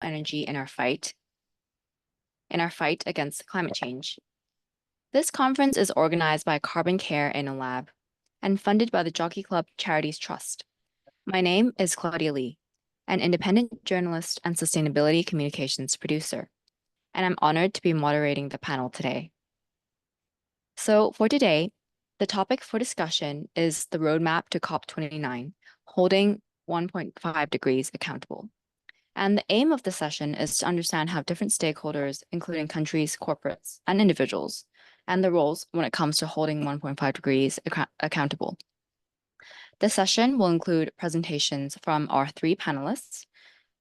energy in our fight against climate change. This conference is organized by CarbonCare InnoLab and funded by the Jockey Club Charities Trust. My name is Claudia Lee, an independent journalist and sustainability communications producer, and I'm honored to be moderating the panel today. So for today, the topic for discussion is the roadmap to COP29, holding 1.5 degrees accountable. And the aim of the session is to understand how different stakeholders, including countries, corporates, and individuals, and the roles when it comes to holding 1.5 degrees accountable. The session will include presentations from our 3 panelists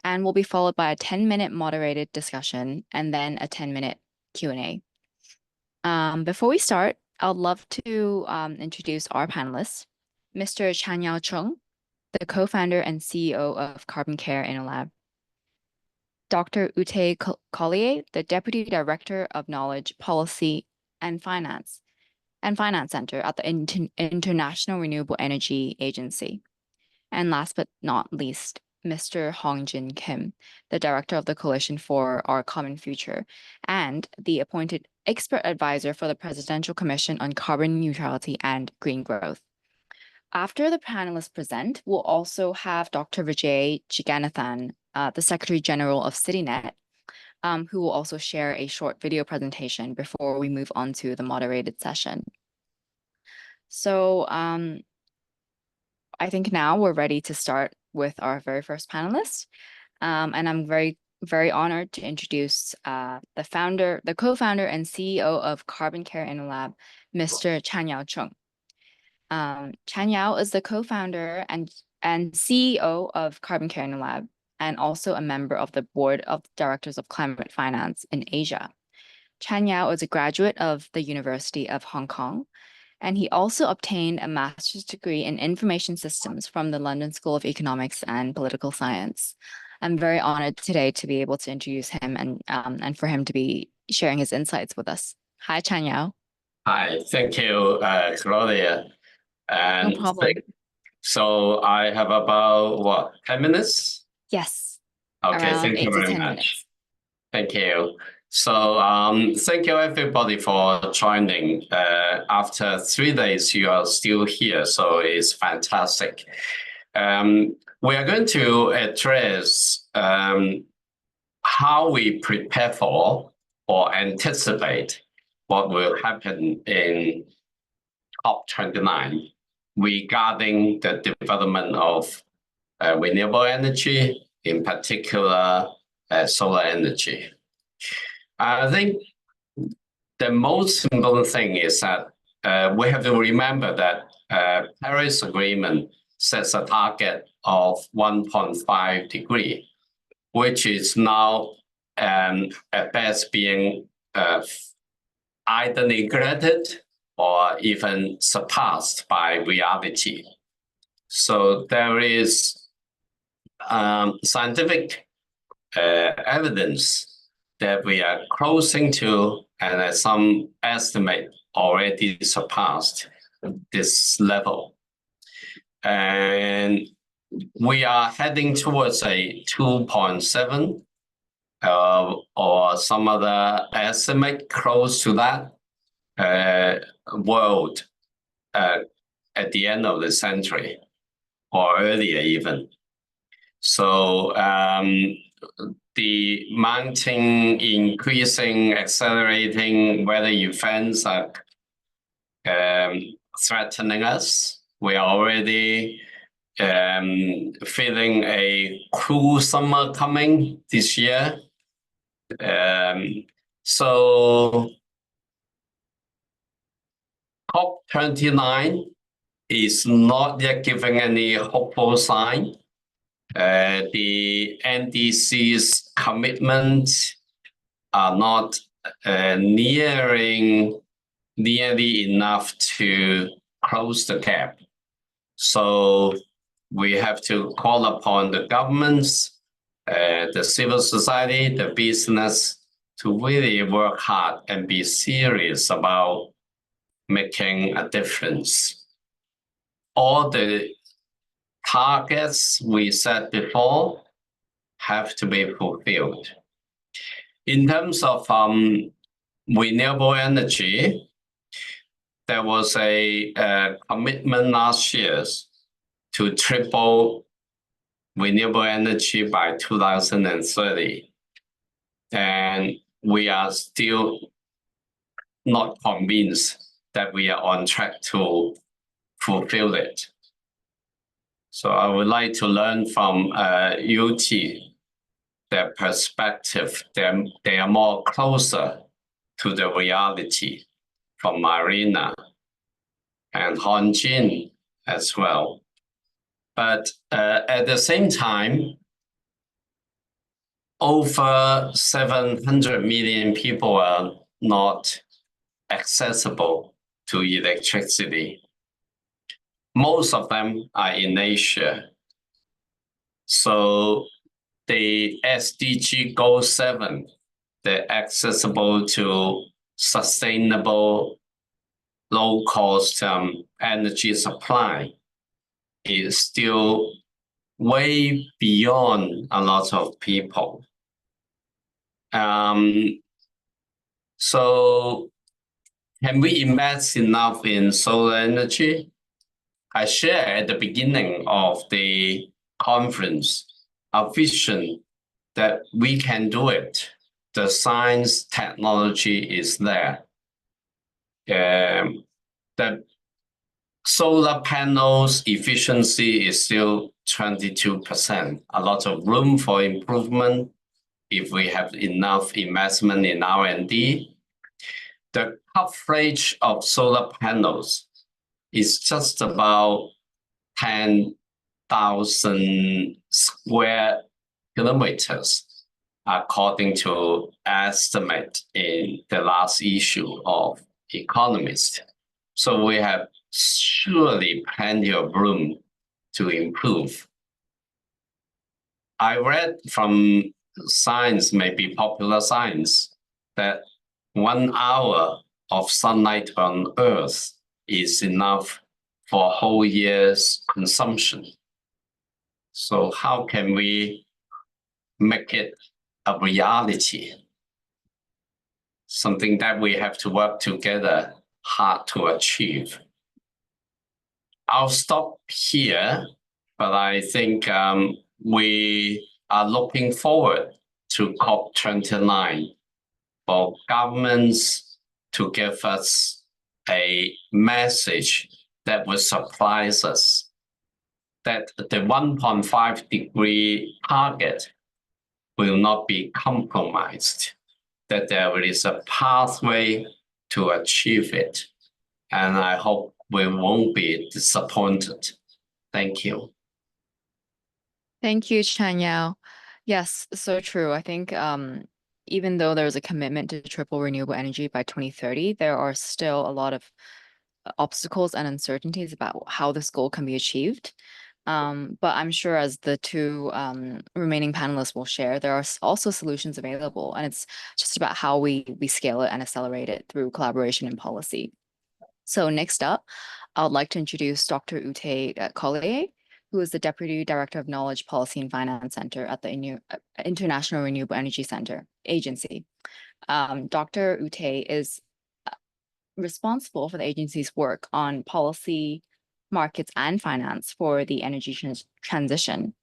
and will be followed by a 10-minute moderated discussion and then a 10-minute Q&A. Before we start, I'd love to introduce our panelists, Mr. Chanyao Chung, the co-founder and CEO of CarbonCare InnoLab, Dr. Ute Collier, the Deputy Director of Knowledge, Policy, and Finance Center at the International Renewable Energy Agency. And last but not least, Mr. Hongjin Kim, the Director of the Coalition for Our Common Future and the appointed expert advisor for the Presidential Commission on Carbon Neutrality and Green Growth. After the panelists present, we'll also have Dr. Vijay Jigannathan, the Secretary General of CityNet, who will also share a short video presentation before we move on to the moderated session. So I think now we're ready to start with our very first panelist. And I'm very, very honored to introduce the co-founder and CEO of CarbonCare InnoLab, Mr. Chanyao Chung. Chanyao is the co-founder and CEO of CarbonCare InnoLab and also a member of the Board of Directors of Climate Finance in Asia. Chanyao is a graduate of the University of Hong Kong, and he also obtained a master's degree in information systems from the London School of Economics and Political Science. I'm very honored today to be able to introduce him and for him to be sharing his insights with us. Hi, Chanyao. Hi, thank you, Claudia. And no problem. So I have about, 10 minutes? Yes. Okay, around thank 8 you to very 10 much. minutes. Thank you. So thank you everybody for joining. After 3 days, you are still here, so it's fantastic. We are going to address how we prepare for or anticipate what will happen in COP29 regarding the development of renewable energy, in particular solar energy. I think the most important thing is that we have to remember that Paris Agreement sets a target of 1.5 degree, which is now at best being either neglected or even surpassed by reality. So there is scientific evidence that we are closing to, and some estimate already surpassed this level. And we are heading towards a 2.7 or some other estimate close to that world at the end of the century or earlier even. So the mounting, increasing, accelerating weather events are threatening us. We are already feeling a cool summer coming this year. So COP29 is not yet giving any hopeful sign. The NDC's commitments are not nearly enough to close the gap. So we have to call upon the governments, the civil society, the business to really work hard and be serious about making a difference. All the targets we set before have to be fulfilled. In terms of renewable energy, there was a commitment last year to triple renewable energy by 2030. And we are still not convinced that we are on track to fulfill it. So I would like to learn from UT, their perspective. They are more closer to the reality from Marina and Hongjin as well. But at the same time, over 700 million people are not accessible to electricity. Most of them are in Asia. So the SDG Goal 7, the accessible to sustainable, low-cost energy supply, is still way beyond a lot of people. So can we invest enough in solar energy? I share at the beginning of the conference a vision that we can do it. The science, technology is there. The solar panels efficiency is still 22%. A lot of room for improvement if we have enough investment in R&D. The coverage of solar panels is just about 10,000 square kilometers, according to estimate in the last issue of Economist. So we have surely plenty of room to improve. I read from science, maybe popular science, that 1 hour of sunlight on Earth is enough for a whole year's consumption. So how can we make it a reality? Something that we have to work together hard to achieve. I'll stop here, but I think we are looking forward to COP29 for governments to give us a message that will surprise us, that the 1.5 degree target will not be compromised, that there is a pathway to achieve it. And I hope we won't be disappointed. Thank you. Thank you, Chanyao. Yes, so true. I think even though there's a commitment to triple renewable energy by 2030, there are still a lot of obstacles and uncertainties about how this goal can be achieved. But I'm sure, as the two remaining panelists will share, there are also solutions available, and it's just about how we scale it and accelerate it through collaboration and policy. So next up, I would like to introduce Dr. Ute Collier, who is the Deputy Director of Knowledge, Policy and Finance Center at the International Renewable Energy Center Agency. Dr. Ute is responsible for the agency's work on policy, markets, and finance for the energy transition.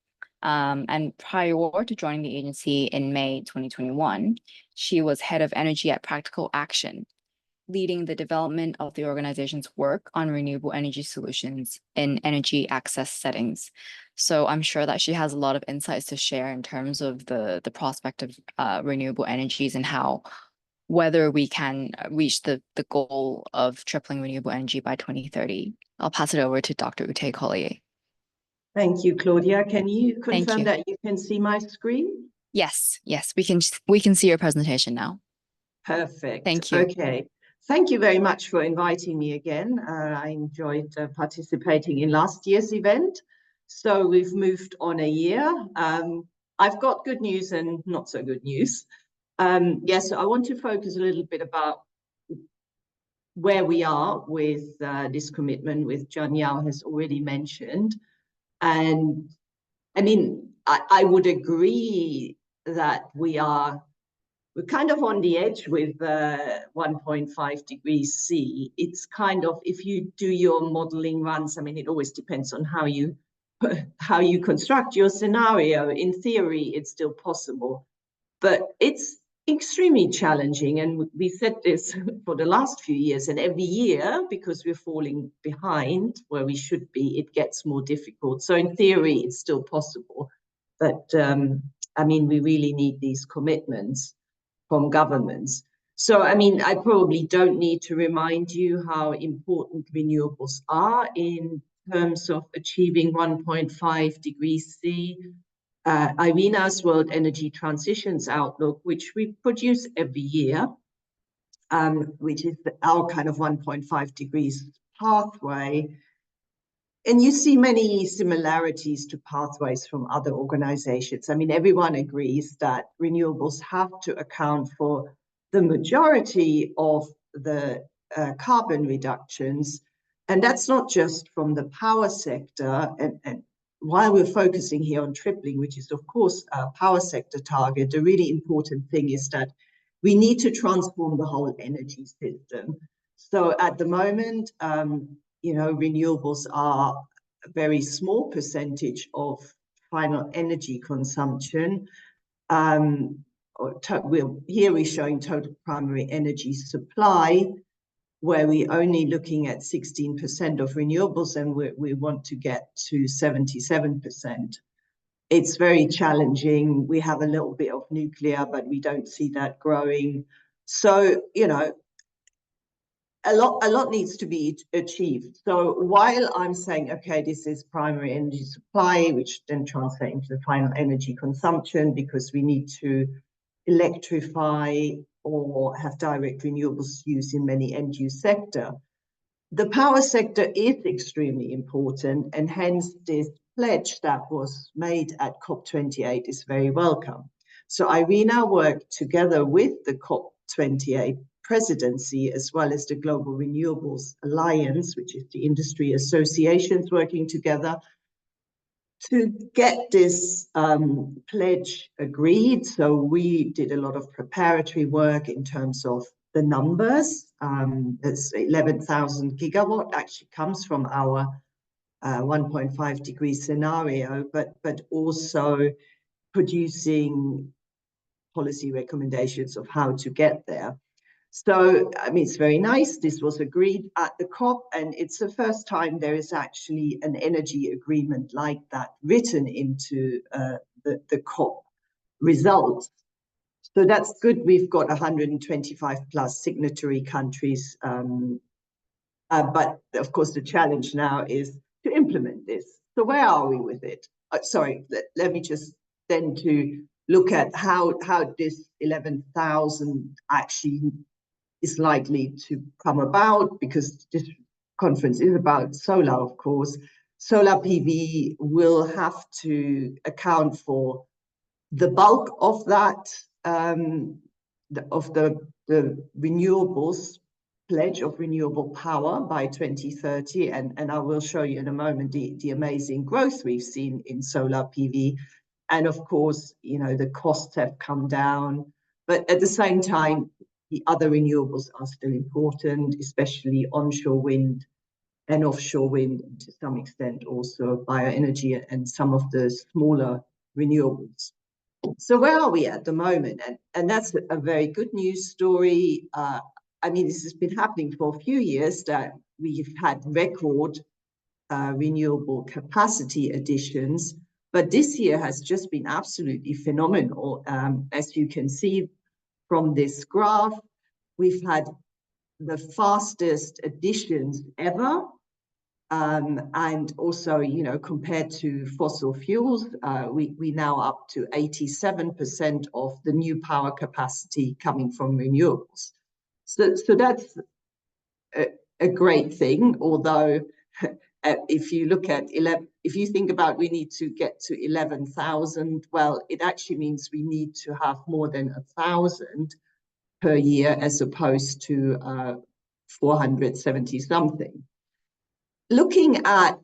And prior to joining the agency in May 2021, she was head of energy at Practical Action, leading the development of the organization's work on renewable energy solutions in energy access settings. So I'm sure that she has a lot of insights to share in terms of the prospect of renewable energies and how whether we can reach the goal of tripling renewable energy by 2030. I'll pass it over to Dr. Ute Collier. Thank you, Claudia. Can you confirm that you can see my screen? Yes, we can see your presentation now. Perfect. Thank you. Okay. Thank you very much for inviting me again. I enjoyed participating in last year's event. So we've moved on a year. I've got good news and not so good news. Yes, I want to focus a little bit about where we are with this commitment, which Chanyao has already mentioned. And I mean, I would agree that we're kind of on the edge with 1.5 degrees C. It's kind of, if you do your modeling runs, I mean, it always depends on how you construct your scenario. In theory, it's still possible, but it's extremely challenging. And we said this for the last few years, and every year, because we're falling behind where we should be, it gets more difficult. So in theory, it's still possible. But I mean, we really need these commitments from governments. So, I mean, I probably don't need to remind you how important renewables are in terms of achieving 1.5 degrees C. IRENA's World Energy Transitions Outlook, which we produce every year, which is our kind of 1.5 degrees pathway. And you see many similarities to pathways from other organizations. I mean, everyone agrees that renewables have to account for the majority of the carbon reductions. And that's not just from the power sector. And while we're focusing here on tripling, which is, of course, a power sector target, a really important thing is that we need to transform the whole energy system. So at the moment, you know, renewables are a very small percentage of final energy consumption. Here we're showing total primary energy supply, where we're only looking at 16% of renewables, and we want to get to 77%. It's very challenging. We have a little bit of nuclear, but we don't see that growing. So, you know, a lot needs to be achieved. So while I'm saying, okay, this is primary energy supply, which then translates into the final energy consumption, because we need to electrify or have direct renewables use in many end-use sector. The power sector is extremely important, and hence this pledge that was made at COP28 is very welcome. So IRENA worked together with the COP28 presidency, as well as the Global Renewables Alliance, which is the industry associations working together, to get this pledge agreed. So we did a lot of preparatory work in terms of the numbers. It's 11,000 gigawatt actually comes from our 1.5 degree scenario, but also producing policy recommendations of how to get there. So, I mean, it's very nice. This was agreed at the COP, and it's the first time there is actually an energy agreement like that written into the COP results. So that's good. We've got 125 plus signatory countries. But of course, the challenge now is to implement this. So where are we with it? Sorry, let me just then to look at how this 11,000 actually is likely to come about, because this conference is about solar, of course. Solar PV will have to account for the bulk of that, of the renewables pledge of renewable power by 2030. And I will show you in a moment the amazing growth we've seen in solar PV. And of course, you know, the costs have come down, but at the same time, the other renewables are still important, especially onshore wind and offshore wind, and to some extent also bioenergy and some of the smaller renewables. So where are we at the moment? And that's a very good news story. I mean, this has been happening for a few years, that we've had record renewable capacity additions, but this year has just been absolutely phenomenal. As you can see from this graph, we've had the fastest additions ever. And also, you know, compared to fossil fuels, we now up to 87% of the new power capacity coming from renewables. So that's a great thing, although if you look at if you think about we need to get to 11,000, well, it actually means we need to have more than 1,000 per year, as opposed to 470 something. Looking at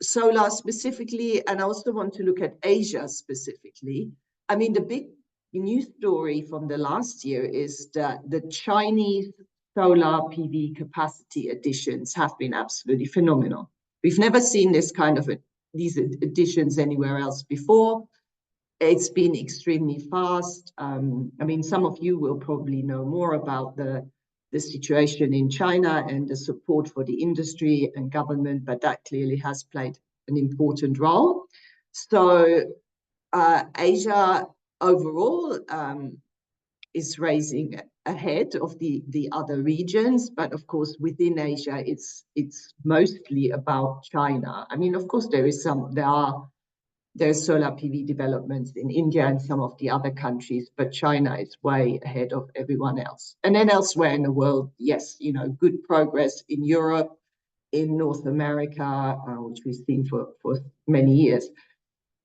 solar specifically, and I also want to look at Asia specifically. I mean, the big news story from the last year is that the Chinese solar PV capacity additions have been absolutely phenomenal. We've never seen this kind of these additions anywhere else before. It's been extremely fast. I mean, some of you will probably know more about the situation in China and the support for the industry and government, but that clearly has played an important role. So Asia overall is raising ahead of the other regions, but of course within Asia it's mostly about China. I mean, of course there's solar PV developments in India and some of the other countries, but China is way ahead of everyone else. And then elsewhere in the world, yes, you know, good progress in Europe, in North America, which we've seen for many years.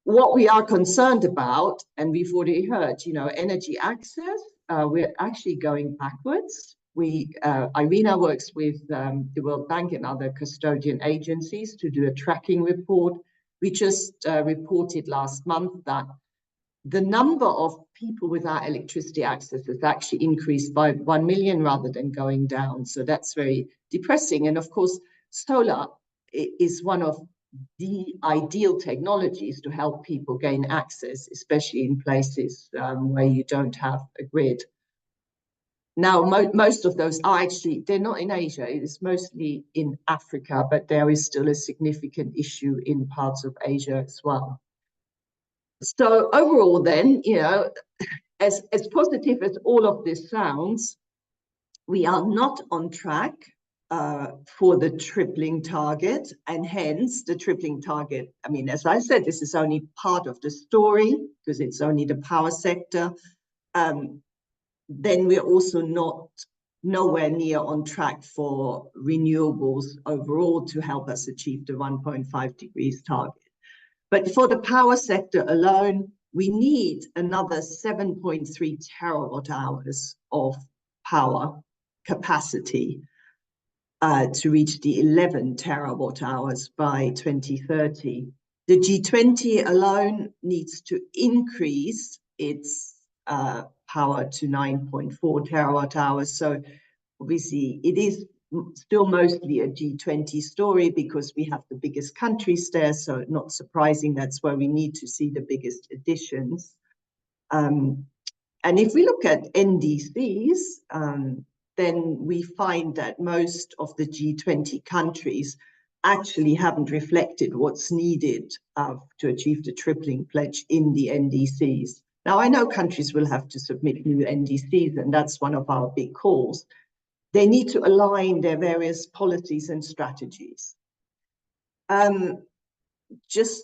What we are concerned about, and we've already heard, you know, energy access, we're actually going backwards. IRENA works with the World Bank and other custodian agencies to do a tracking report. We just reported last month that the number of people without electricity access has actually increased by 1 million rather than going down. So that's very depressing. And of course, solar is one of the ideal technologies to help people gain access, especially in places where you don't have a grid. Now, most of those are actually, they're not in Asia, it is mostly in Africa, but there is still a significant issue in parts of Asia as well. So overall then, you know, as positive as all of this sounds, we are not on track for the tripling target, and hence the tripling target. I mean, as I said, this is only part of the story because it's only the power sector. Then we're also nowhere near on track for renewables overall to help us achieve the 1.5 degrees target. But for the power sector alone, we need another 7.3 terawatt hours of power capacity to reach the 11 terawatt hours by 2030. The G20 alone needs to increase its power to 9.4 terawatt hours. So obviously it is still mostly a G20 story because we have the biggest countries there. So not surprising, that's where we need to see the biggest additions. And if we look at NDCs, then we find that most of the G20 countries actually haven't reflected what's needed to achieve the tripling pledge in the NDCs. Now, I know countries will have to submit new NDCs, and that's one of our big calls. They need to align their various policies and strategies. Just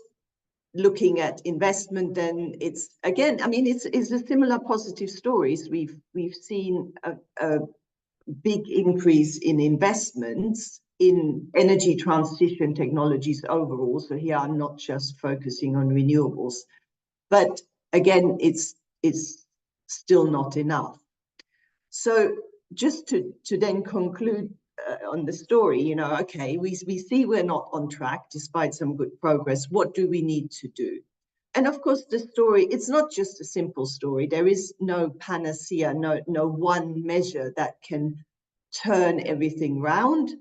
looking at investment, then it's again, I mean, it's a similar positive stories. We've seen a big increase in investments in energy transition technologies overall. So here I'm not just focusing on renewables, but again, it's still not enough. So just to then conclude on the story, you know, okay, we see we're not on track despite some good progress. What do we need to do? And of course, the story, it's not just a simple story. There is no panacea, no one measure that can turn everything round.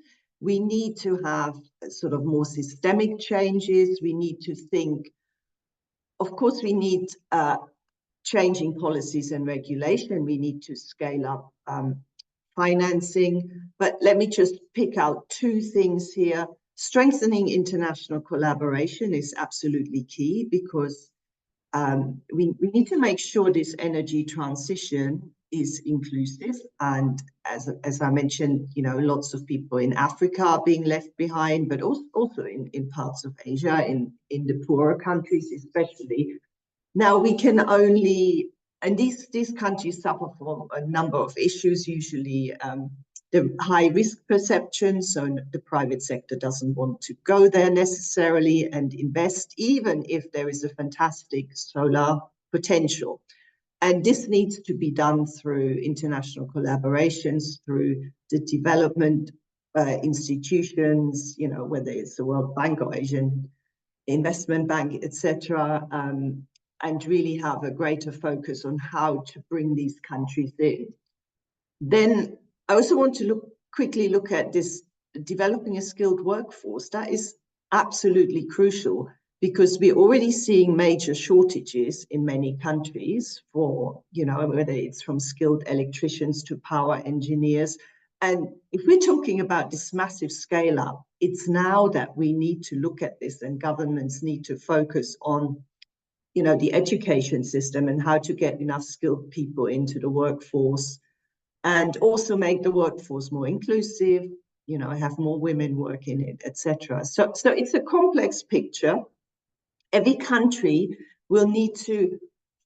We need to have sort of more systemic changes. We need to think, of course, we need changing policies and regulation. We need to scale up financing. But let me just pick out two things here. Strengthening international collaboration is absolutely key because we need to make sure this energy transition is inclusive. And as I mentioned, you know, lots of people in Africa are being left behind, but also in parts of Asia, in the poorer countries especially. Now we can only, and these countries suffer from a number of issues, usually the high risk perception, so the private sector doesn't want to go there necessarily and invest, even if there is a fantastic solar potential. And this needs to be done through international collaborations, through the development institutions, you know, whether it's the World Bank or Asian investment bank, etc., and really have a greater focus on how to bring these countries in. Then I also want to quickly look at this developing a skilled workforce. That is absolutely crucial because we're already seeing major shortages in many countries for, whether it's from skilled electricians to power engineers. And if we're talking about this massive scale up, it's now that we need to look at this, and governments need to focus on the education system and how to get enough skilled people into the workforce, and also make the workforce more inclusive, have more women work in it, etc. So it's a complex picture. Every country will need to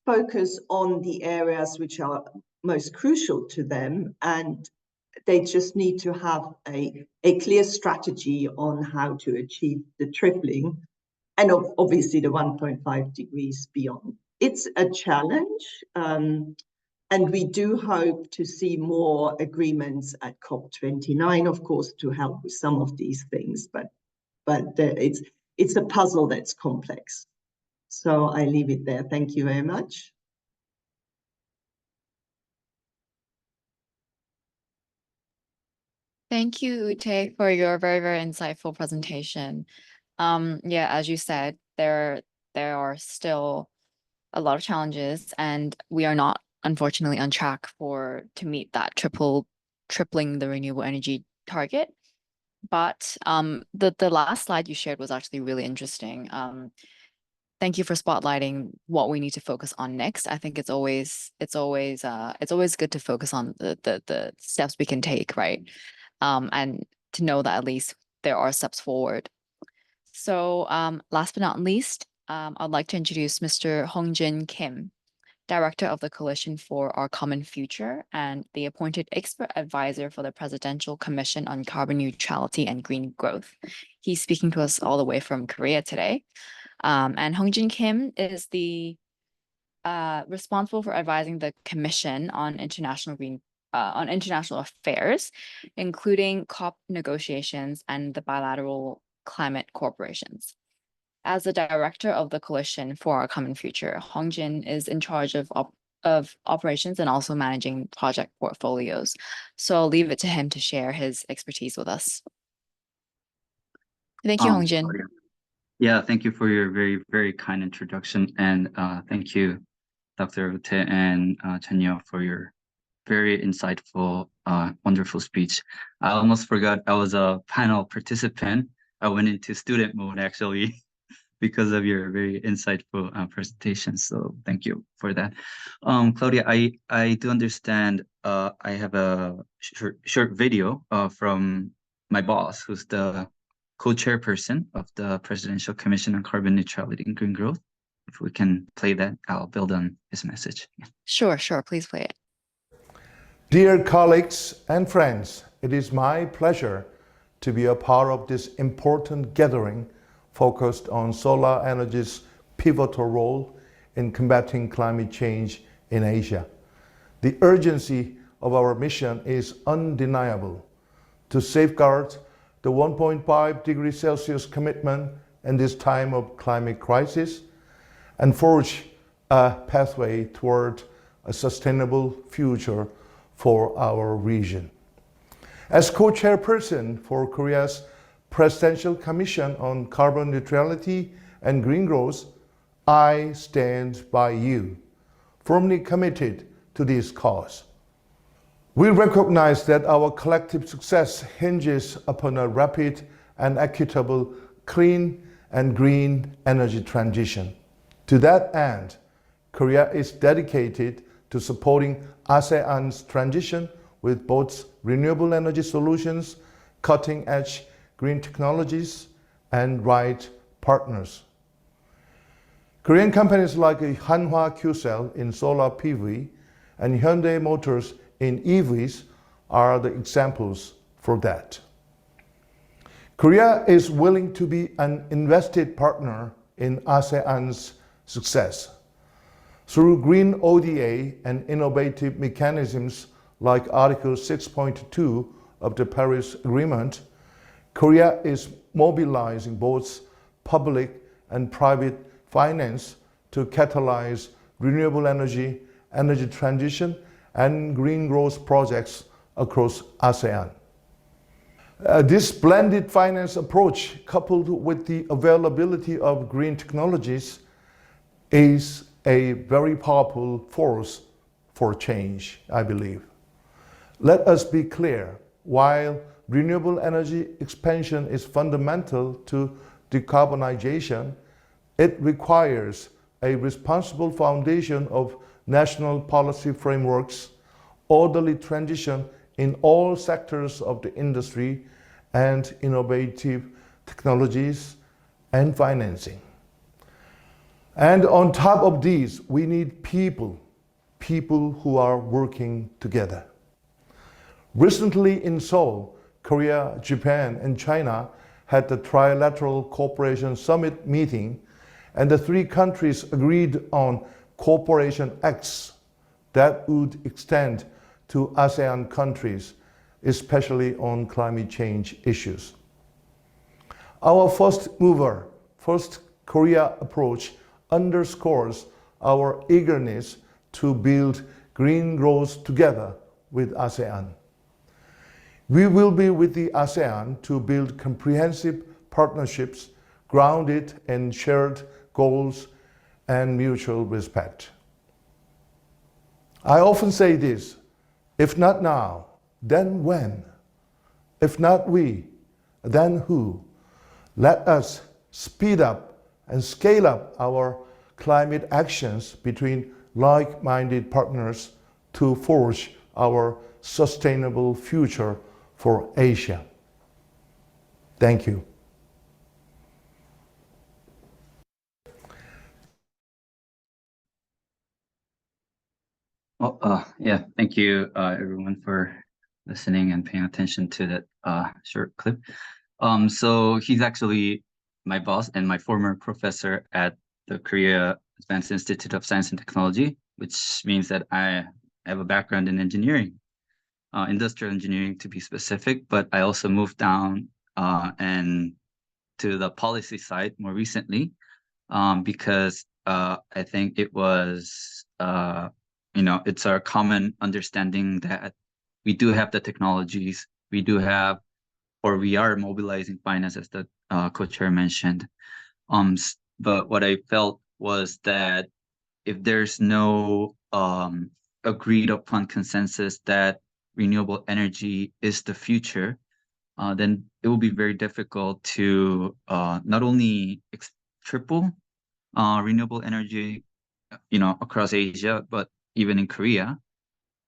focus on the areas which are most crucial to them, and they just need to have a clear strategy on how to achieve the tripling, and obviously the 1.5 degrees beyond. It's a challenge, and we do hope to see more agreements at COP29, of course, to help with some of these things, but it's a puzzle that's complex. So I leave it there. Thank you very much. Thank you, Ute, for your very, very insightful presentation. Yeah, as you said, there are still a lot of challenges, and we are not, unfortunately, on track to meet that tripling the renewable energy target. But the last slide you shared was actually really interesting. Thank you for spotlighting what we need to focus on next. I think it's always good to focus on the steps we can take, right? And to know that at least there are steps forward. So last but not least, I'd like to introduce Mr. Hongjin Kim, Director of the Coalition for Our Common Future and the appointed expert advisor for the Presidential Commission on Carbon Neutrality and Green Growth. He's speaking to us all the way from Korea today. And Hongjin Kim is the responsible for advising the Commission on international affairs, including COP negotiations and the bilateral climate corporations. As the director of the Coalition for Our Common Future, Hongjin is in charge of operations and also managing project portfolios. So I'll leave it to him to share his expertise with us. Thank you, Hongjin. Yeah, thank you for your very, very kind introduction. And thank you, Dr. Ute and Chanya, for your very insightful, wonderful speech. I almost forgot I was a panel participant. I went into student mode, actually, because of your very insightful presentation. So thank you for that. Claudia, I do understand I have a short video from my boss, who's the co-chairperson of the Presidential Commission on Carbon Neutrality and Green Growth. If we can play that, I'll build on his message. Sure, please play it. Dear colleagues and friends, it is my pleasure to be a part of this important gathering focused on solar energy's pivotal role in combating climate change in Asia. The urgency of our mission is undeniable to safeguard the 1.5 degrees Celsius commitment in this time of climate crisis and forge a pathway toward a sustainable future for our region. As co-chairperson for Korea's Presidential Commission on Carbon Neutrality and Green Growth, I stand by you, firmly committed to this cause. We recognize that our collective success hinges upon a rapid and equitable clean and green energy transition. To that end, Korea is dedicated to supporting ASEAN's transition with both renewable energy solutions, cutting-edge green technologies, and right partners. Korean companies like Hanwha Qcell in solar PV and Hyundai Motors in EVs are the examples for that. Korea is willing to be an invested partner in ASEAN's success. Through green ODA and innovative mechanisms like Article 6.2 of the Paris Agreement, Korea is mobilizing both public and private finance to catalyze renewable energy, energy transition, and green growth projects across ASEAN. This blended finance approach, coupled with the availability of green technologies, is a very powerful force for change, I believe. Let us be clear, while renewable energy expansion is fundamental to decarbonization, it requires a responsible foundation of national policy frameworks, orderly transition in all sectors of the industry, and innovative technologies and financing. And on top of these, we need people who are working together. Recently in Seoul, Korea, Japan, and China had the Trilateral Cooperation Summit meeting, and the three countries agreed on cooperation acts that would extend to ASEAN countries, especially on climate change issues. Our first mover, first Korea approach underscores our eagerness to build green growth together with ASEAN. We will be with the ASEAN to build comprehensive partnerships grounded in shared goals and mutual respect. I often say this, if not now, then when? If not we, then who? Let us speed up and scale up our climate actions between like-minded partners to forge our sustainable future for Asia. Thank you. Yeah, thank you everyone for listening and paying attention to that short clip. So he's actually my boss and my former professor at the Korea Advanced Institute of Science and Technology, which means that I have a background in engineering, industrial engineering to be specific, but I also moved down and to the policy side more recently because I think it was, it's our common understanding that we do have the technologies, we are mobilizing finance, as the co-chair mentioned. But what I felt was that if there's no agreed upon consensus that renewable energy is the future, then it will be very difficult to not only triple renewable energy, across Asia, but even in Korea.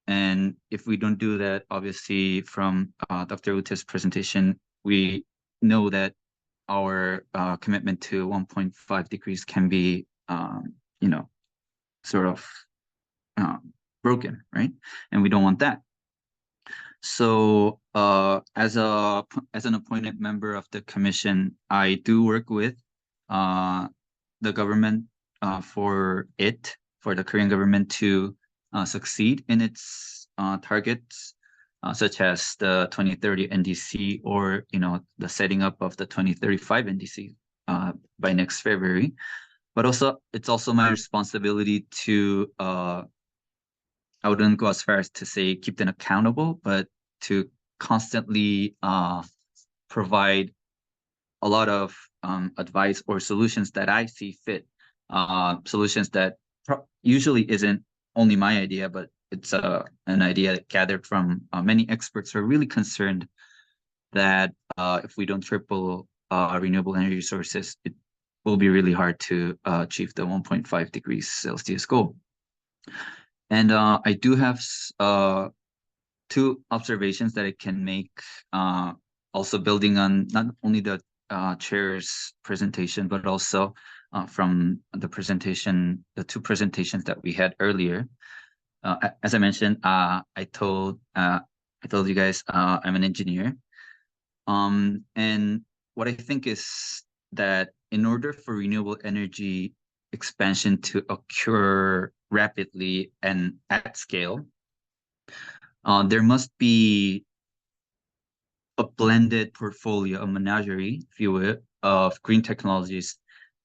And if we don't do that, obviously from Dr. Ute's presentation, we know that our commitment to 1.5 degrees can be, sort of broken, right? And we don't want that. So as an appointed member of the commission, I do work with the government for the Korean government to succeed in its targets, such as the 2030 NDC or the setting up of the 2035 NDC by next February. But also, it's also my responsibility to I wouldn't go as far as to say keep them accountable, but to constantly provide a lot of advice or solutions that I see fit, solutions that usually isn't only my idea, but it's an idea gathered from many experts who are really concerned that if we don't triple renewable energy sources, it will be really hard to achieve the 1.5 degrees Celsius goal. And I do have two observations that I can make, also building on not only the chair's presentation, but also from the two presentations that we had earlier. As I mentioned, I told you guys I'm an engineer, and what I think is that in order for renewable energy expansion to occur rapidly and at scale, there must be a blended portfolio, a menagerie, if you will, of green technologies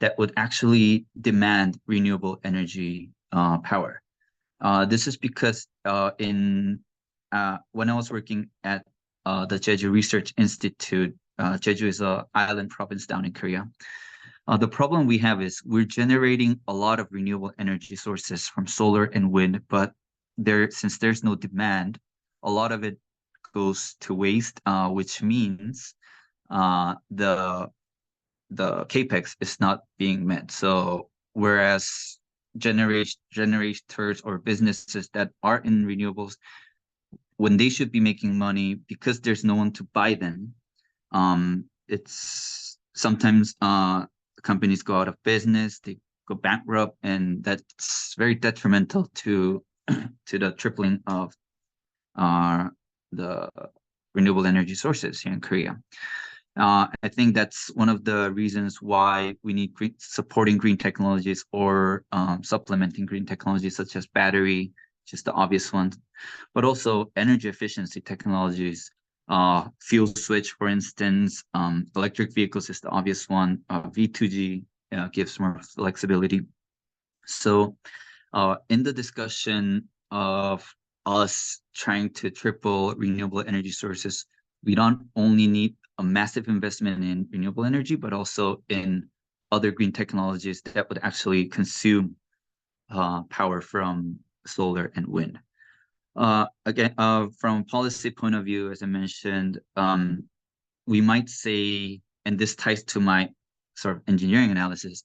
that would actually demand renewable energy power. This is because when I was working at the Jeju Research Institute, Jeju is an island province down in Korea. The problem we have is we're generating a lot of renewable energy sources from solar and wind, but since there's no demand, a lot of it goes to waste, which means the capex is not being met. So whereas generators or businesses that are in renewables, when they should be making money, because there's no one to buy them, it's sometimes companies go out of business, they go bankrupt, and that's very detrimental to the tripling of the renewable energy sources here in Korea. I think that's one of the reasons why we need supporting green technologies or supplementing green technologies such as battery, just the obvious ones, but also energy efficiency technologies, fuel switch, for instance. Electric vehicles is the obvious one. V2G gives more flexibility. So in the discussion of us trying to triple renewable energy sources, we don't only need a massive investment in renewable energy, but also in other green technologies that would actually consume power from solar and wind. Again, from a policy point of view, as I mentioned, we might say, and this ties to my sort of engineering analysis,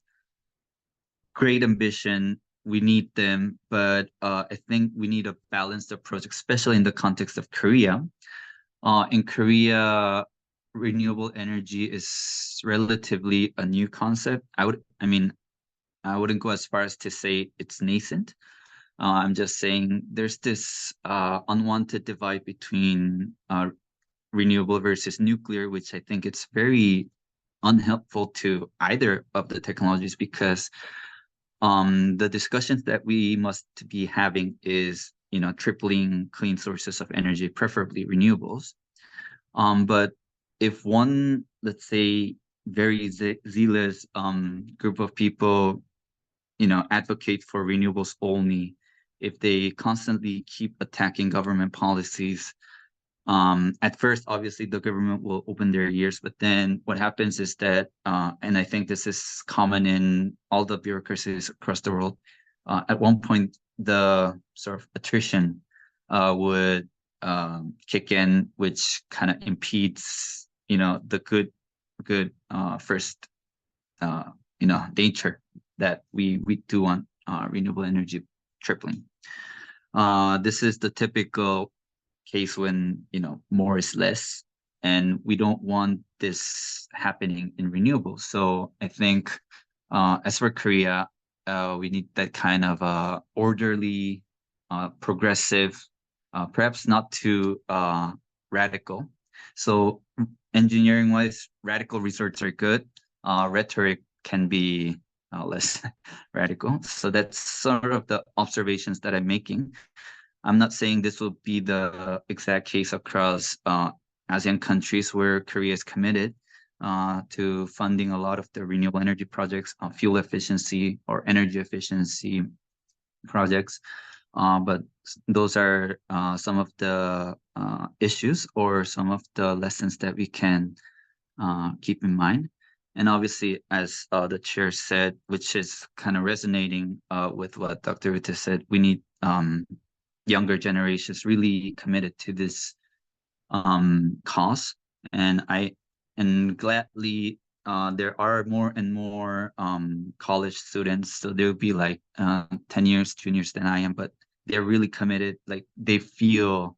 great ambition, we need them, but I think we need a balanced approach, especially in the context of Korea. In Korea, renewable energy is relatively a new concept. I wouldn't go as far as to say it's nascent. I'm just saying there's this unwanted divide between renewable versus nuclear, which I think it's very unhelpful to either of the technologies, because the discussions that we must be having is, tripling clean sources of energy, preferably renewables. But if one, let's say, very zealous group of people, advocate for renewables only, if they constantly keep attacking government policies, at first, obviously, the government will open their ears, but then what happens is that, and I think this is common in all the bureaucracies across the world, at one point, the sort of attrition would kick in, which kind of impedes, the good first, nature that we do want renewable energy tripling. This is the typical case when more is less, and we don't want this happening in renewables. So I think as for Korea, we need that kind of orderly, progressive, perhaps not too radical. So engineering wise, radical resorts are good. Rhetoric can be less radical. So that's sort of the observations that I'm making. I'm not saying this will be the exact case across ASEAN countries where Korea is committed to funding a lot of the renewable energy projects, fuel efficiency or energy efficiency projects. But those are some of the issues or some of the lessons that we can keep in mind. And obviously, as the chair said, which is kind of resonating with what Dr. Ute said, we need younger generations really committed to this cause. And gladly, there are more and more college students. So they'll be like 10 years, juniors than I am, but they're really committed. Like they feel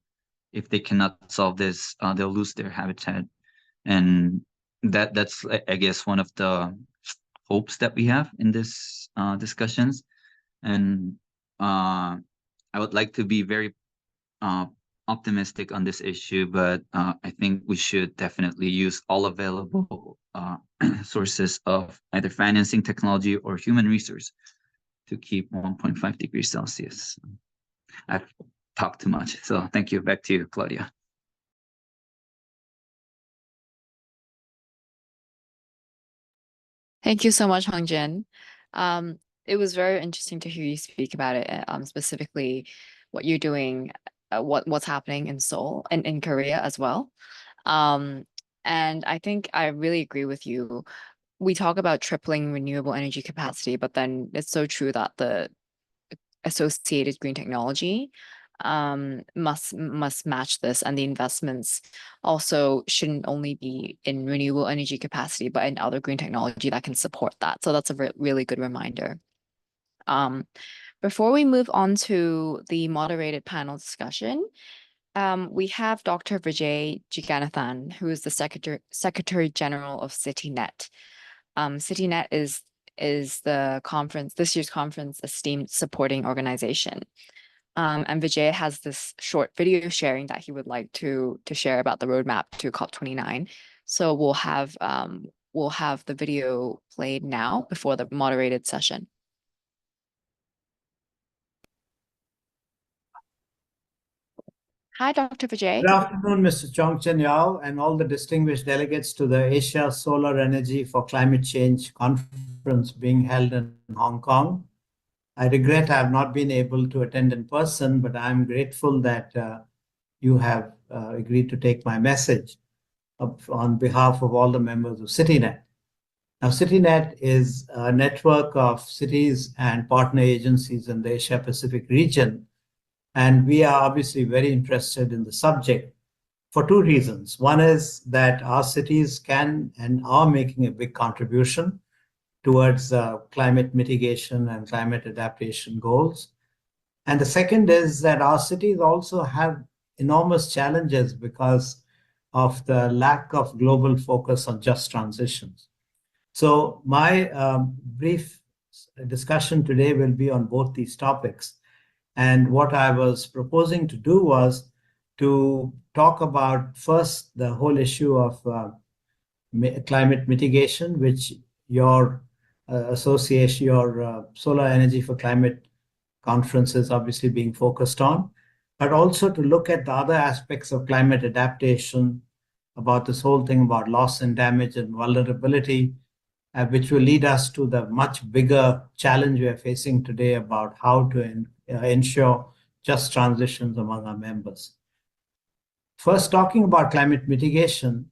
if they cannot solve this, they'll lose their habitat. And that's, I guess, one of the hopes that we have in this discussions. And I would like to be very optimistic on this issue, but I think we should definitely use all available sources of either financing, technology, or human resource to keep 1.5 degrees Celsius. I've talked too much, so thank you. Back to you, Claudia. Hey, Thank you so much, Hong Jin. It was very interesting to hear you speak about it, specifically what you're doing, what's happening in Seoul and in Korea as well. Um, and I think I really agree with you. We talk about tripling renewable energy capacity, but then it's so true that the associated green technology must match this, and the investments also shouldn't only be in renewable energy capacity, but in other green technology that can support that. So that's a really good reminder. Before we move on to the moderated panel discussion, we have Dr. Vijay Jigannathan, who is the Secretary General of CityNet. CityNet is this year's conference esteemed supporting organization. And Vijay has this short video sharing that he would like to share about the roadmap to COP29. So we'll have the video played now before the moderated session. Hi, Dr. Vijay. Good afternoon, Mr. Chong Chen Yao, and all the distinguished delegates to the Asia Solar Energy for Climate Change conference being held in Hong Kong. I regret I have not been able to attend in person, but I'm grateful that you have agreed to take my message on behalf of all the members of CityNet. Now, CityNet is a network of cities and partner agencies in the Asia Pacific region. And we are obviously very interested in the subject for two reasons. One is that our cities can and are making a big contribution towards climate mitigation and climate adaptation goals. And the second is that our cities also have enormous challenges because of the lack of global focus on just transitions. So my brief discussion today will be on both these topics. And what I was proposing to do was to talk about first the whole issue of climate mitigation, which your association, your Solar Energy for Climate conference is obviously being focused on, but also to look at the other aspects of climate adaptation, about this whole thing about loss and damage and vulnerability, which will lead us to the much bigger challenge we are facing today about how to ensure just transitions among our members. First, talking about climate mitigation,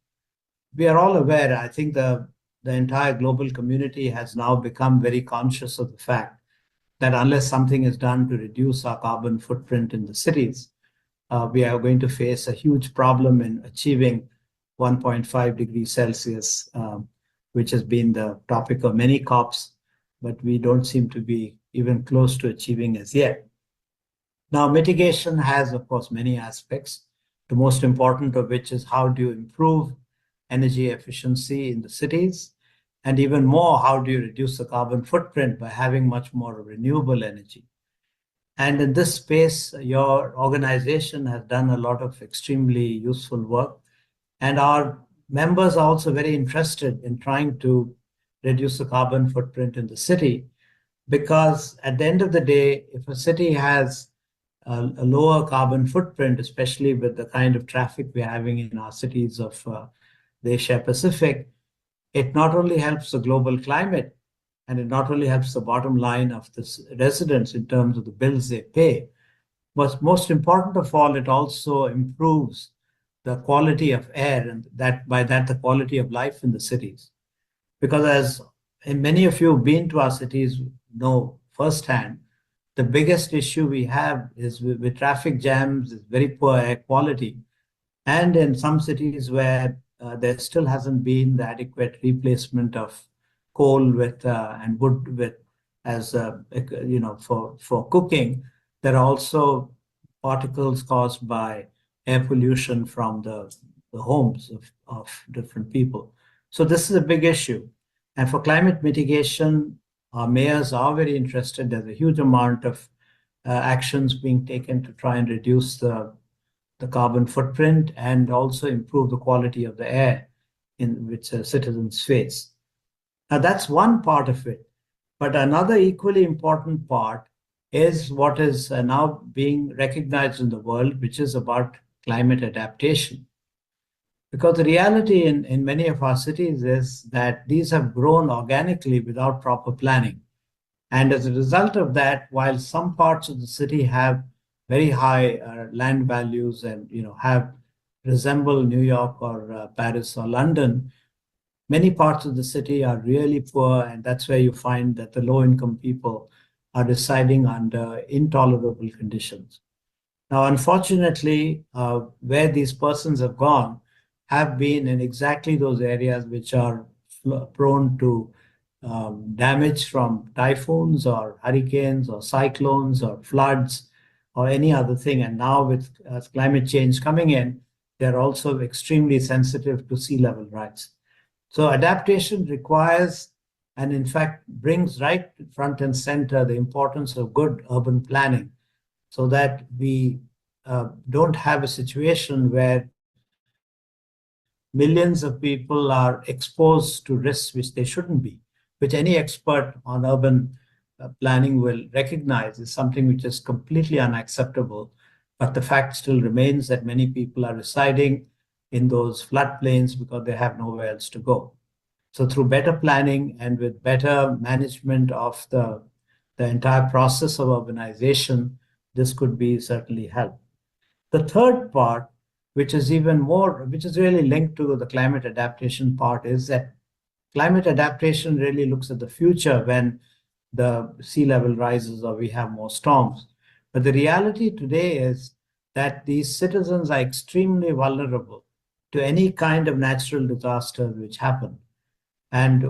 we are all aware, I think the entire global community has now become very conscious of the fact that unless something is done to reduce our carbon footprint in the cities, we are going to face a huge problem in achieving 1.5 degrees Celsius, which has been the topic of many COPs, but we don't seem to be even close to achieving as yet. Now, mitigation has, of course, many aspects, the most important of which is how do you improve energy efficiency in the cities, and even more, how do you reduce the carbon footprint by having much more renewable energy. And in this space, your organization has done a lot of extremely useful work, and our members are also very interested in trying to reduce the carbon footprint in the city, because at the end of the day, if a city has a lower carbon footprint, especially with the kind of traffic we're having in our cities of the Asia Pacific, it not only helps the global climate, and it not only helps the bottom line of the residents in terms of the bills they pay, but most important of all, it also improves the quality of air, and by that the quality of life in the cities. Because as many of you who've been to our cities know firsthand, the biggest issue we have is with traffic jams, is very poor air quality. And in some cities where there still hasn't been the adequate replacement of coal with and wood with as for cooking, there are also particles caused by air pollution from the homes of different people. So this is a big issue. And for climate mitigation, our mayors are very interested. There's a huge amount of actions being taken to try and reduce the carbon footprint and also improve the quality of the air in which citizens face. Now, that's one part of it. But another equally important part is what is now being recognized in the world, which is about climate adaptation. Because the reality in many of our cities is that these have grown organically without proper planning. And as a result of that, while some parts of the city have very high land values and have resemble New York or Paris or London, many parts of the city are really poor, and that's where you find that the low-income people are residing under intolerable conditions. Now, unfortunately, where these persons have gone have been in exactly those areas which are prone to damage from typhoons or hurricanes or cyclones or floods or any other thing. And now with climate change coming in, they're also extremely sensitive to sea level rise. So adaptation requires, and in fact brings right front and center the importance of good urban planning, so that we don't have a situation where millions of people are exposed to risks which they shouldn't be, which any expert on urban planning will recognize is something which is completely unacceptable. But the fact still remains that many people are residing in those floodplains because they have nowhere else to go. So through better planning and with better management of the entire process of urbanization, this could be certainly helped. The third part, which is even more, which is really linked to the climate adaptation part, is that climate adaptation really looks at the future when the sea level rises or we have more storms. But the reality today is that these citizens are extremely vulnerable to any kind of natural disaster which happen. And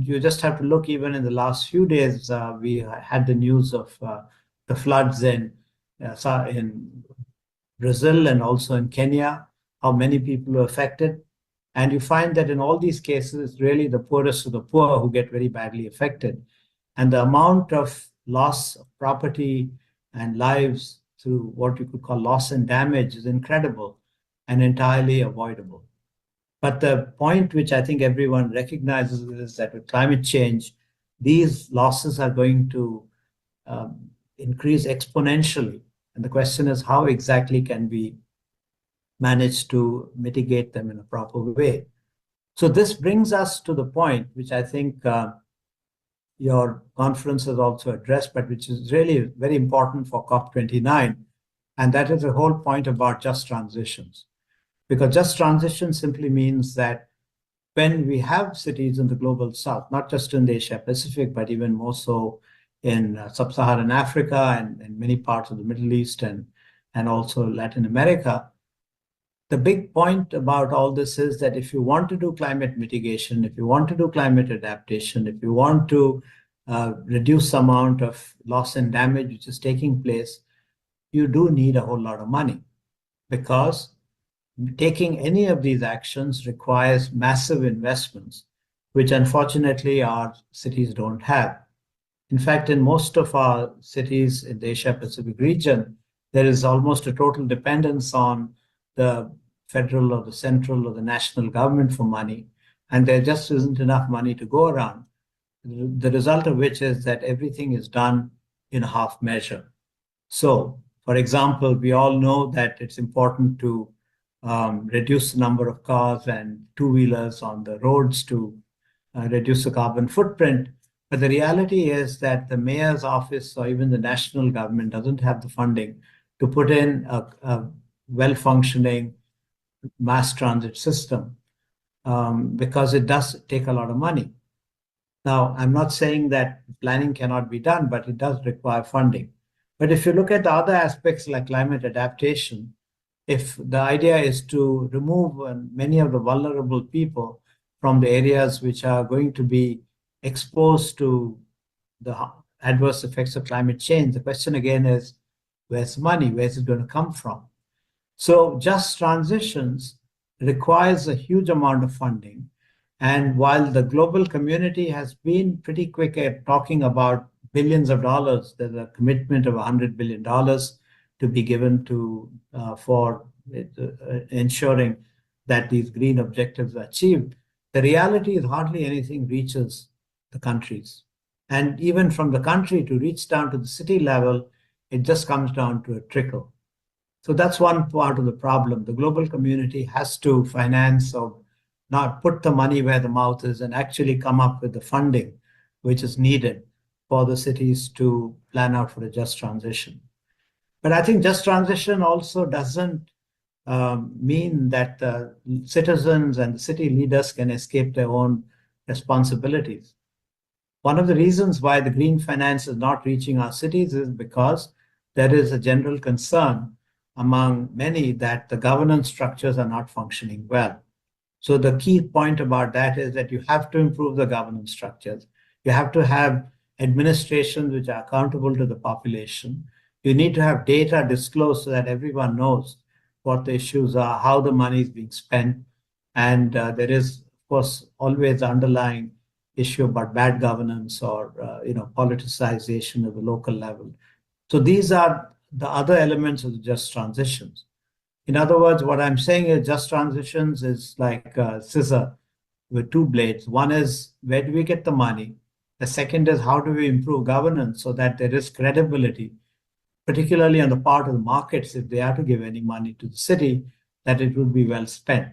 you just have to look, even in the last few days, we had the news of the floods in Brazil and also in Kenya, how many people were affected. And you find that in all these cases, it's really the poorest of the poor who get very badly affected. And the amount of loss of property and lives through what you could call loss and damage is incredible and entirely avoidable. But the point which I think everyone recognizes is that with climate change, these losses are going to increase exponentially. And the question is, how exactly can we manage to mitigate them in a proper way? So this brings us to the point which I think your conference has also addressed, but which is really very important for COP29. And that is the whole point about just transitions. Because just transition simply means that when we have cities in the global south, not just in the Asia Pacific, but even more so in sub-Saharan Africa and many parts of the Middle East and also Latin America, the big point about all this is that if you want to do climate mitigation, if you want to do climate adaptation, if you want to reduce the amount of loss and damage which is taking place, you do need a whole lot of money, because taking any of these actions requires massive investments, which unfortunately our cities don't have. In fact, in most of our cities in the Asia Pacific region, there is almost a total dependence on the federal or the central or the national government for money, and there just isn't enough money to go around. The result of which is that everything is done in a half measure. So, for example, we all know that it's important to reduce the number of cars and two-wheelers on the roads to reduce the carbon footprint. But the reality is that the mayor's office or even the national government doesn't have the funding to put in a well-functioning mass transit system, because it does take a lot of money. Now, I'm not saying that planning cannot be done, but it does require funding. But if you look at the other aspects like climate adaptation, if the idea is to remove many of the vulnerable people from the areas which are going to be exposed to the adverse effects of climate change, the question again is, where's money? Where's it going to come from? So just transitions requires a huge amount of funding. And while the global community has been pretty quick at talking about billions of dollars, there's a commitment of $100 billion to be given to for ensuring that these green objectives are achieved. The reality is hardly anything reaches the countries. And even from the country to reach down to the city level, it just comes down to a trickle. So that's one part of the problem. The global community has to finance or not put the money where the mouth is and actually come up with the funding which is needed for the cities to plan out for a just transition. But I think just transition also doesn't mean that the citizens and the city leaders can escape their own responsibilities. One of the reasons why the green finance is not reaching our cities is because there is a general concern among many that the governance structures are not functioning well. So the key point about that is that you have to improve the governance structures. You have to have administrations which are accountable to the population. You need to have data disclosed so that everyone knows what the issues are, how the money is being spent. And there is, of course, always the underlying issue about bad governance or politicization at the local level. So these are the other elements of the just transitions. In other words, what I'm saying is just transitions is like a scissor with two blades. One is where do we get the money? The second is how do we improve governance so that there is credibility, particularly on the part of the markets, if they are to give any money to the city, that it would be well spent.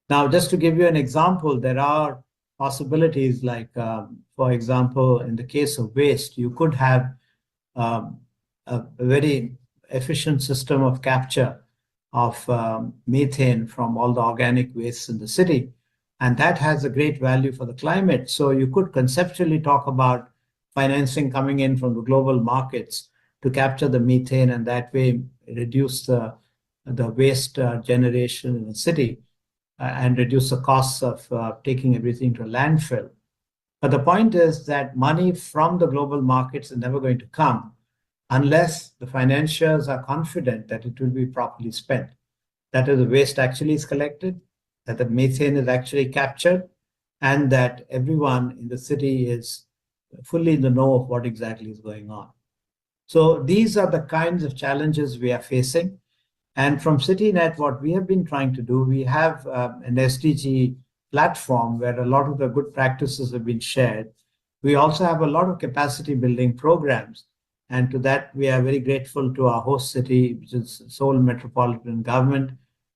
Now, just to give you an example, there are possibilities like, for example, in the case of waste, you could have a very efficient system of capture of methane from all the organic wastes in the city. And that has a great value for the climate. So you could conceptually talk about financing coming in from the global markets to capture the methane and that way reduce the waste generation in the city and reduce the costs of taking everything to a landfill. But the point is that money from the global markets is never going to come unless the financiers are confident that it will be properly spent, that the waste actually is collected, that the methane is actually captured, and that everyone in the city is fully in the know of what exactly is going on. So these are the kinds of challenges we are facing. And from CityNet, what we have been trying to do, we have an SDG platform where a lot of the good practices have been shared. We also have a lot of capacity building programs. And to that, we are very grateful to our host city, which is Seoul Metropolitan Government,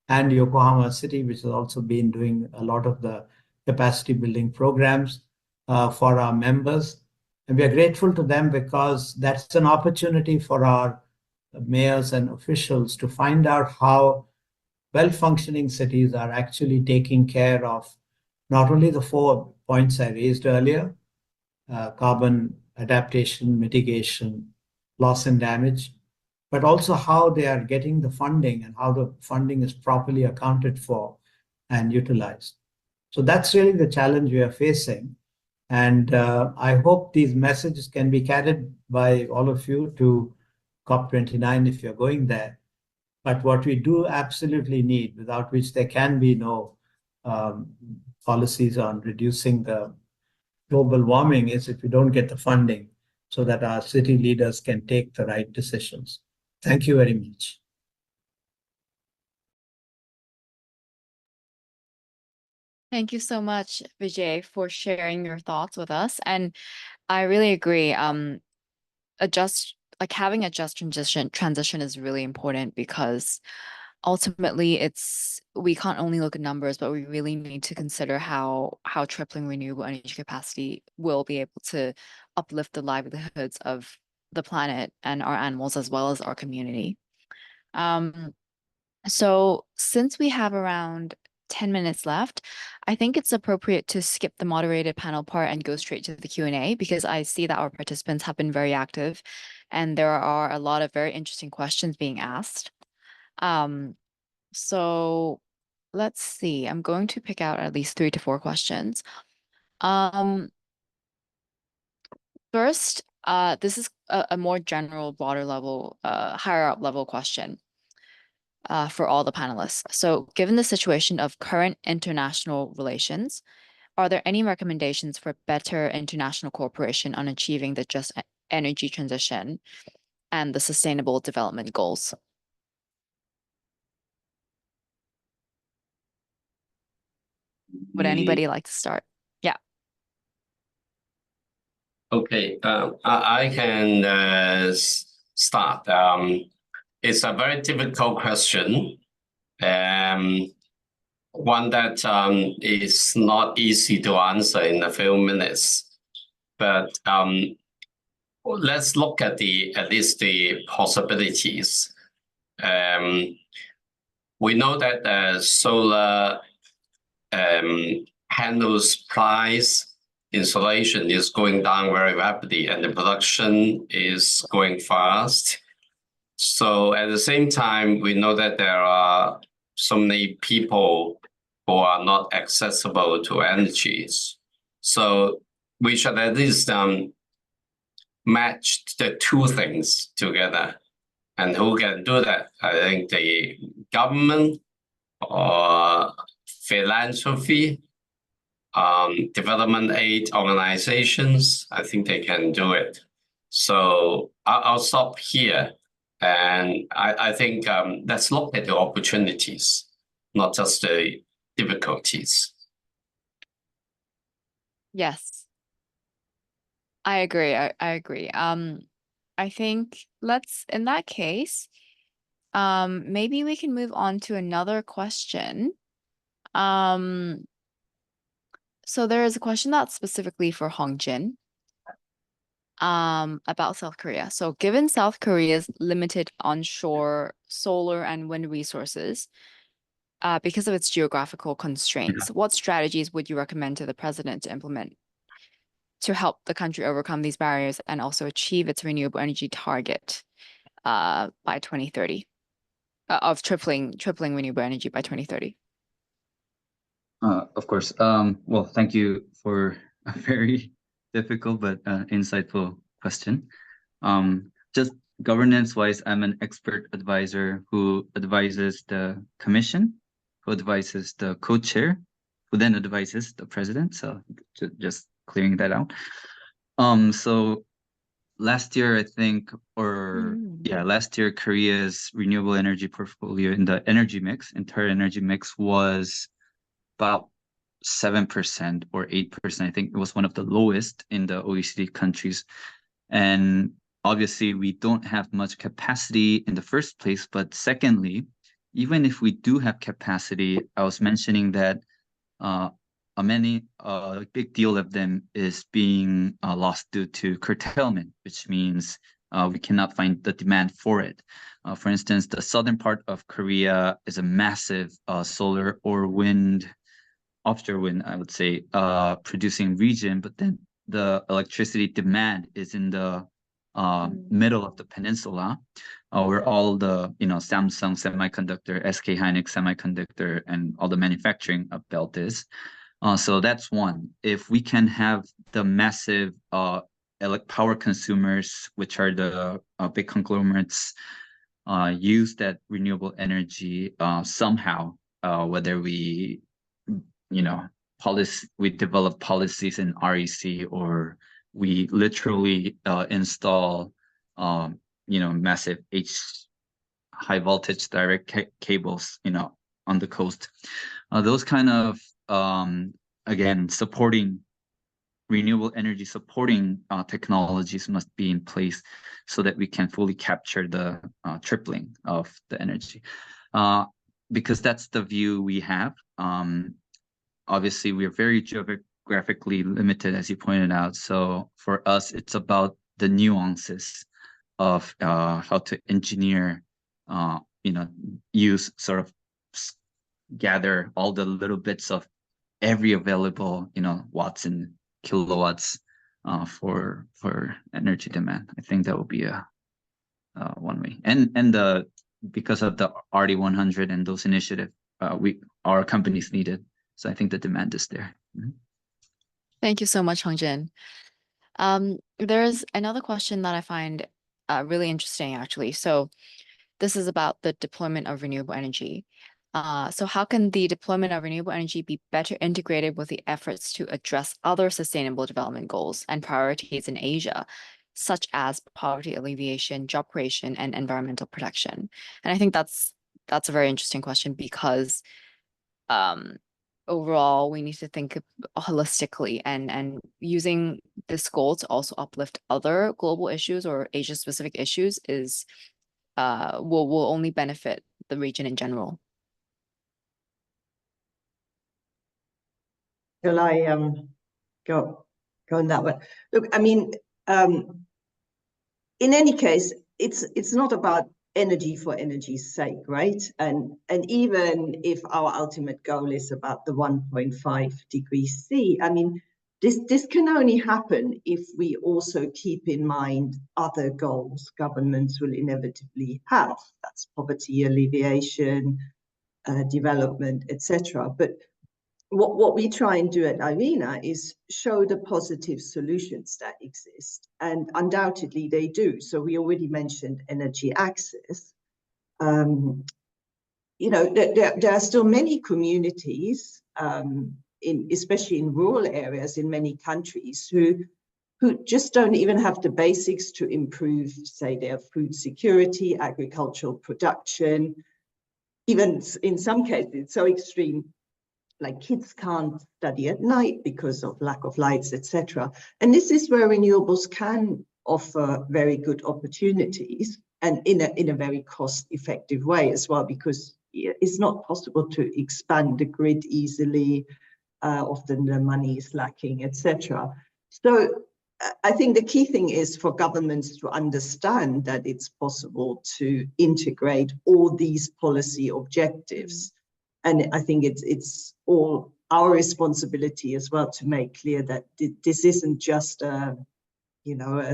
and Yokohama City, which has also been doing a lot of the capacity building programs for our members. And we are grateful to them because that's an opportunity for our mayors and officials to find out how well-functioning cities are actually taking care of not only the 4 points I raised earlier, carbon adaptation, mitigation, loss and damage, but also how they are getting the funding and how the funding is properly accounted for and utilized. So that's really the challenge we are facing. And I hope these messages can be carried by all of you to COP29 if you're going there. But what we do absolutely need, without which there can be no policies on reducing the global warming, is if we don't get the funding so that our city leaders can take the right decisions. Thank you very much. Thank you so much, Vijay, for sharing your thoughts with us. And I really agree. Having a just transition is really important because ultimately we can't only look at numbers, but we really need to consider how tripling renewable energy capacity will be able to uplift the livelihoods of the planet and our animals as well as our community. So since we have around 10 minutes left, I think it's appropriate to skip the moderated panel part and go straight to the Q&A because I see that our participants have been very active and there are a lot of very interesting questions being asked. So let's see, I'm going to pick out at least 3 to 4 questions. First, this is a more general, broader level, higher up level question. For all the panelists. So given the situation of current international relations, are there any recommendations for better international cooperation on achieving the just energy transition and the sustainable development goals? Would anybody like to start? Yeah. Okay, I can start. it's a very difficult question. One that is not easy to answer in a few minutes. But let's look at least the possibilities. We know that solar panels price installation is going down very rapidly, and the production is going fast. So at the same time, we know that there are so many people who are not accessible to energies. So we should at least match the two things together. And who can do that? I think the government or philanthropy, development aid organizations, I think they can do it. So I'll stop here. And I think let's look at the opportunities, not just the difficulties. Yes, I agree. I agree. I think in that case, maybe we can move on to another question. So there is a question that's specifically for Hongjin, about South Korea. So given South Korea's limited onshore solar and wind resources, because of its geographical constraints, what strategies would you recommend to the president to implement to help the country overcome these barriers and also achieve its renewable energy target by 2030, of tripling renewable energy by 2030? Of course. Well, thank you for a very difficult but insightful question. Just governance-wise, I'm an expert advisor who advises the commission, who advises the co-chair, who then advises the president. So just clearing that out. So last year, I think, last year, Korea's renewable energy portfolio in the entire energy mix was about 7% or 8%. I think it was one of the lowest in the OECD countries. And obviously, we don't have much capacity in the first place. But secondly, even if we do have capacity, I was mentioning that a big deal of them is being lost due to curtailment, which means we cannot find the demand for it. For instance, the southern part of Korea is a massive solar or offshore wind, I would say, producing region, but then the electricity demand is in the middle of the peninsula, where all the Samsung Semiconductor, SK Hynix Semiconductor, and all the manufacturing belt is. So that's one. If we can have the massive power consumers, which are the big conglomerates, use that renewable energy somehow, whether we develop policies in REC, or we literally install massive high voltage direct cables on the coast. Those kind of again supporting renewable energy supporting technologies must be in place so that we can fully capture the tripling of the energy, because that's the view we have. Obviously, we are very geographically limited, as you pointed out. So for us, it's about the nuances of how to engineer, use sort of gather all the little bits of every available, watts and kilowatts for energy demand. I think that will be a one way. And because of the RD100 and those initiatives, our companies need it. So I think the demand is there. Thank you so much, Hongjin. There's another question that I find really interesting, actually. So this is about the deployment of renewable energy. So how can the deployment of renewable energy be better integrated with the efforts to address other sustainable development goals and priorities in Asia, such as poverty alleviation, job creation, and environmental protection? And I think that's a very interesting question, because overall, we need to think holistically, and using this goal to also uplift other global issues or Asia-specific issues is will only benefit the region in general. Shall I go on that one? Look, I mean, in any case, it's not about energy for energy's sake, right? And even if our ultimate goal is about the 1.5 degrees C, I mean, this can only happen if we also keep in mind other goals governments will inevitably have. That's poverty alleviation, development, etc. But what we try and do at IRENA is show the positive solutions that exist, and undoubtedly they do. So we already mentioned energy access. You know, there are still many communities, especially in rural areas in many countries, who just don't even have the basics to improve, say, their food security, agricultural production. Even in some cases, it's so extreme, like kids can't study at night because of lack of lights, etc. And this is where renewables can offer very good opportunities, and in a very cost-effective way as well, because it's not possible to expand the grid easily. Often the money is lacking, etc. So I think the key thing is for governments to understand that it's possible to integrate all these policy objectives. And I think it's all our responsibility as well to make clear that this isn't just a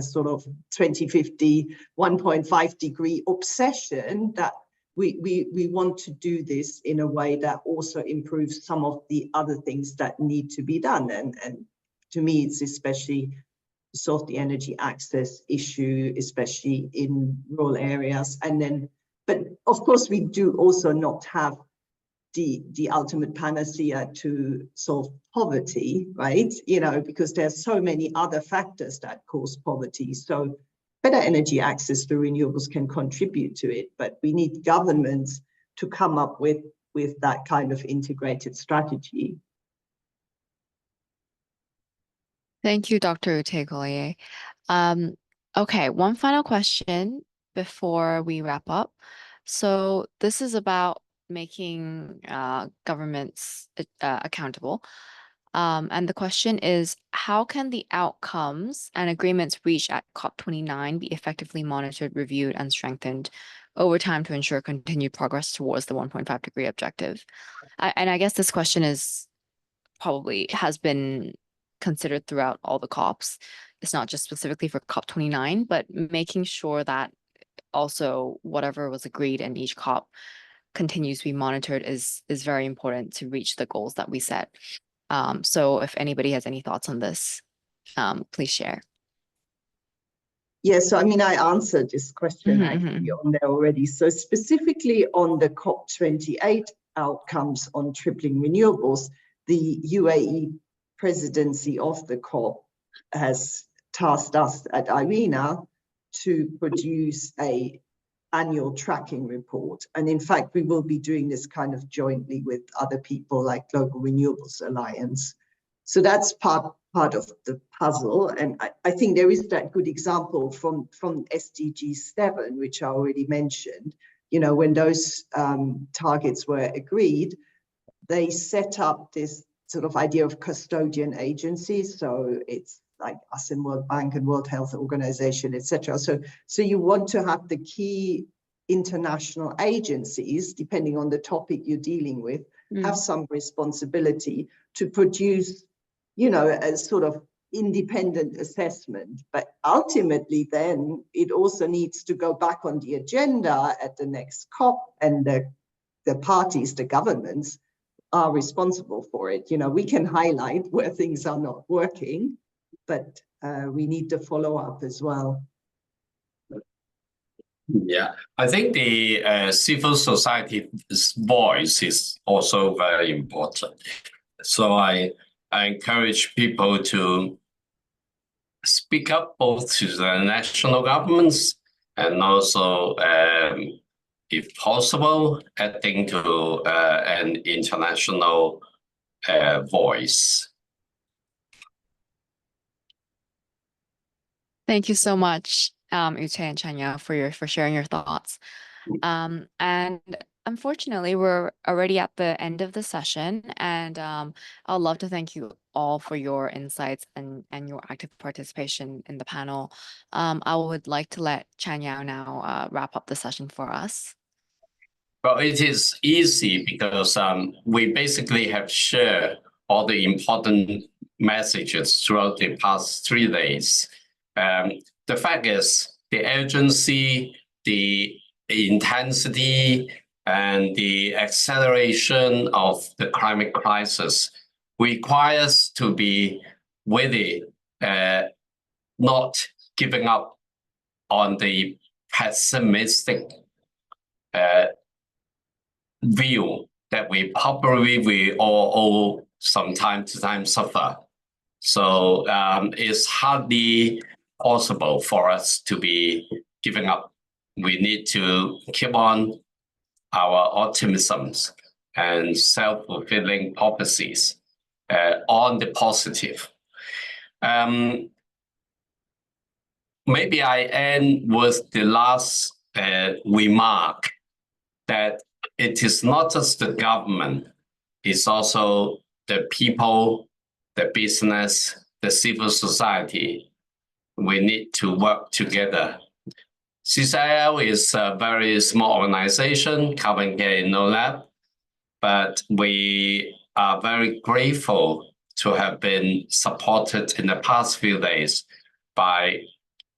sort of 2050 1.5 degree obsession, that we want to do this in a way that also improves some of the other things that need to be done. And to me, it's especially solve the energy access issue, especially in rural areas. And then, but of course, we do also not have the ultimate panacea to solve poverty, right? You know, because there's so many other factors that cause poverty. So better energy access to renewables can contribute to it, but we need governments to come up with that kind of integrated strategy. Thank you, Dr. Ute-Collier. Okay, one final question before we wrap up. So this is about making governments accountable. And the question is, how can the outcomes and agreements reached at COP29 be effectively monitored, reviewed, and strengthened over time to ensure continued progress towards the 1.5 degree objective? And I guess this question has been considered throughout all the COPs. It's not just specifically for COP29, but making sure that also whatever was agreed in each COP continues to be monitored is very important to reach the goals that we set. So if anybody has any thoughts on this, please share. Yes, so I mean, I answered this question actually on there already. So specifically on the COP28 outcomes on tripling renewables, the UAE presidency of the COP has tasked us at IRENA to produce an annual tracking report. And in fact, we will be doing this kind of jointly with other people like Global Renewables Alliance. So that's part of the puzzle. And I think there is that good example from SDG 7, which I already mentioned. You know, when those targets were agreed, they set up this sort of idea of custodian agencies. So it's like us in World Bank and World Health Organization, etc. So you want to have the key international agencies, depending on the topic you're dealing with, have some responsibility to produce, you know, a sort of independent assessment. But ultimately, then it also needs to go back on the agenda at the next COP, and the parties, the governments, are responsible for it. You know, we can highlight where things are not working, but we need to follow up as well. Yeah, I think the civil society's voice is also very important. So I encourage people to speak up both to the national governments and also, if possible, adding to an international voice. Thank you so much. Ute and Chanya, for sharing your thoughts. And unfortunately, we're already at the end of the session, and I'd love to thank you all for your insights and your active participation in the panel. I would like to let Chanya now wrap up the session for us. Well, it is easy because we basically have shared all the important messages throughout the past 3 days. The fact is, the urgency, the intensity, and the acceleration of the climate crisis requires to be really not giving up on the pessimistic view that we all from time to time suffer. So it's hardly possible for us to be giving up. We need to keep on our optimisms and self-fulfilling prophecies on the positive. Maybe I end with the last remark that it is not just the government, it's also the people, the business, the civil society. We need to work together. CCIL is a very small organization, CarbonCare InnoLab, but we are very grateful to have been supported in the past few days by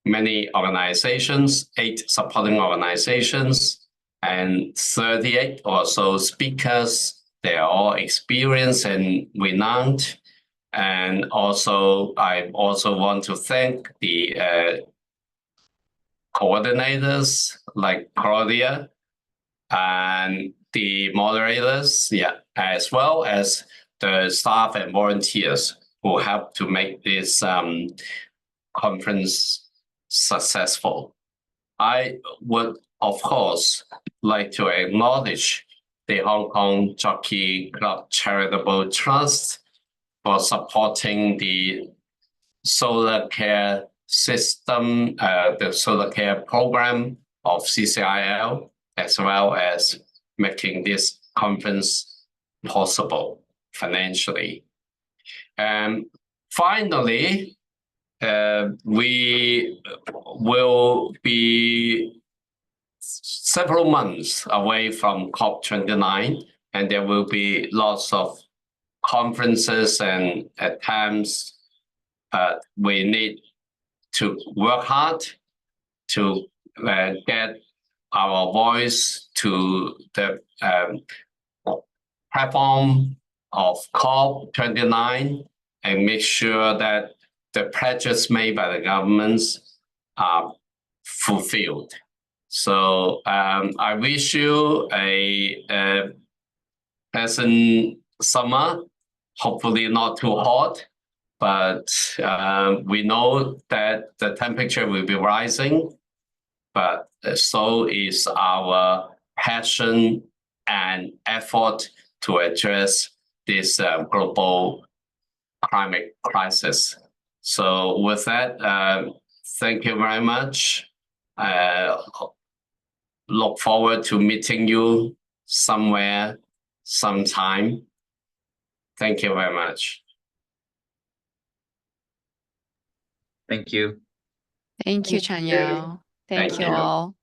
many organizations, 8 supporting organizations, and 38 or so speakers. They are all experienced and renowned. And also, I also want to thank the coordinators like Claudia and the moderators, as well as the staff and volunteers who helped to make this conference successful. I would, of course, like to acknowledge the Hong Kong Jockey Club Charitable Trust for supporting the SolarCare system, the SolarCare program of CCIL, as well as making this conference possible financially. And finally, we will be several months away from COP29, and there will be lots of conferences and attempts. We need to work hard to get our voice to the platform of COP29 and make sure that the pledges made by the governments are fulfilled. So I wish you a pleasant summer, hopefully not too hot, but we know that the temperature will be rising, but so is our passion and effort to address this global climate crisis. So with that, thank you very much. Look forward to meeting you somewhere, sometime. Thank you very much. Thank you. Thank you, Chanya. Thank you all.